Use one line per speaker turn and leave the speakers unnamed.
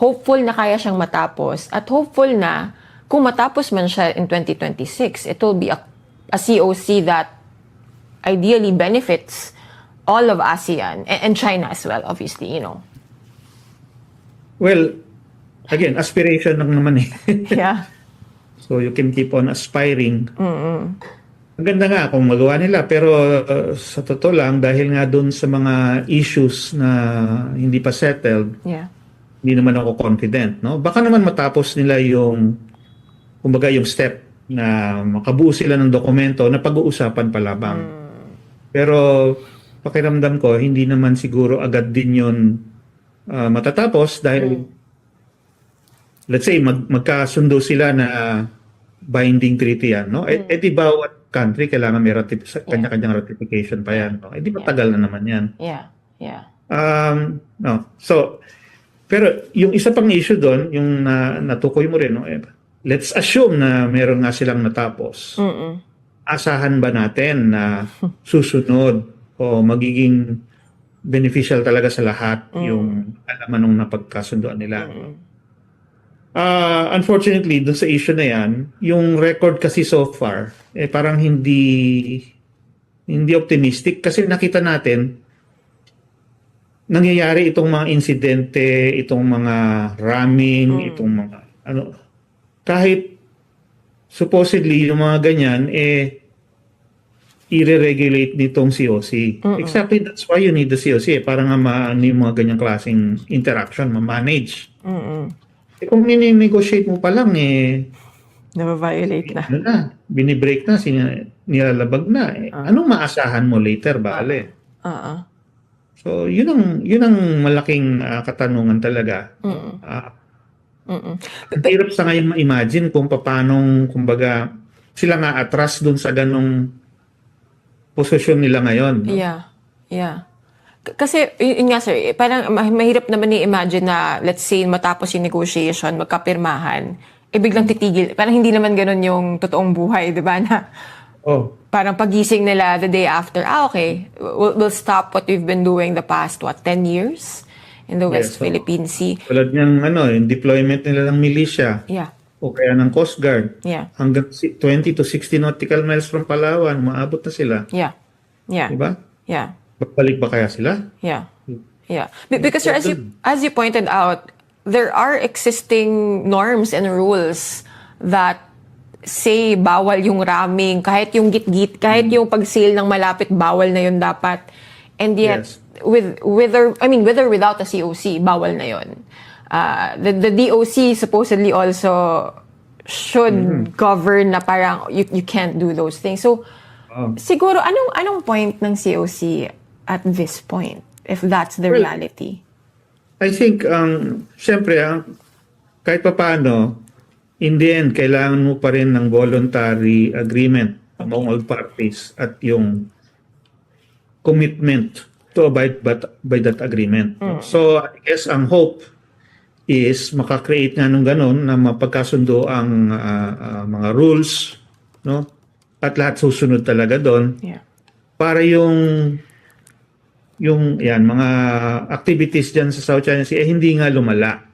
hopeful na kaya siyang matapos at hopeful na kung matapos man siya in 2026, it will be a COC that ideally benefits all of ASEAN and China as well, obviously, you know.
Well, again, aspiration lang naman eh.
Yeah.
So you can keep on aspiring. Ang ganda nga kung magawa nila, pero sa totoo lang, dahil nga doon sa mga issues na hindi pa settled,
Yeah.
hindi naman ako confident, no? Baka naman matapos nila yung, kumbaga yung step na makabuo sila ng dokumento na pag-uusapan pa labang. Pero pakiramdam ko, hindi naman siguro agad din yun matatapos dahil let's say magkasundo sila na binding treaty yan, no? Eh di bawat country kailangan may kanya-kanyang ratification pa yan, no? Eh di matagal na naman yan.
Yeah. Yeah.
No. So, pero yung isa pang issue doon, yung natukoy mo rin, no? Let's assume na meron nga silang natapos. Asahan ba natin na susunod o magiging beneficial talaga sa lahat yung alaman ng napagkasunduan nila? Unfortunately, doon sa issue na yan, yung record kasi so far, parang hindi optimistic kasi nakita natin nangyayari itong mga insidente, itong mga ramming, itong mga kahit supposedly yung mga ganyan i-regulate nitong COC. Exactly, that's why you need the COC para nga yung mga ganyang klaseng interaction ma-manage. Kung nini-negotiate mo pa lang
Nababiolate na.
Binibreak na, nilalabag na. Anong maasahan mo later, bale? So, yun ang malaking katanungan talaga. Hirap sa ngayon ma-imagine kung paano, kumbaga, sila nga atras dun sa ganong posisyon nila ngayon. No?
Yeah. Kasi, yun nga sir, parang mahirap naman i-imagine na, let's say, matapos yung negotiation, magkapirmahan, biglang titigil. Parang hindi naman ganun yung totoong buhay, di ba? Na parang pagising nila the day after, okay, we'll stop what we've been doing the past, 10 years in the West Philippine Sea.
Tulad niyang, yung deployment nila ng militia.
Yeah.
O kaya ng Coast Guard.
Yeah.
Hanggang 20 to 60 nautical miles from Palawan, maabot na sila.
Yeah.
Diba?
Yeah.
Babalik ba kaya sila?
Yeah. Because sir, as you pointed out, there are existing norms and rules that say bawal yung ramming, kahit yung git-git, kahit yung pag-sail ng malapit, bawal na yun dapat. And yet, with or without a COC, bawal na yun. The DOC supposedly also should govern na parang you can't do those things. So, siguro, anong point ng COC at this point, if that's the reality?
I think, syempre, kahit pa paano, in the end, kailangan mo pa rin ng voluntary agreement among all parties at yung commitment to abide by that agreement. So, I guess ang hope is makakreate nga nung ganun na mapagkasundo ang mga rules, no? At lahat susunod talaga doon.
Yeah.
Para yung mga activities dyan sa South China Sea hindi nga lumala.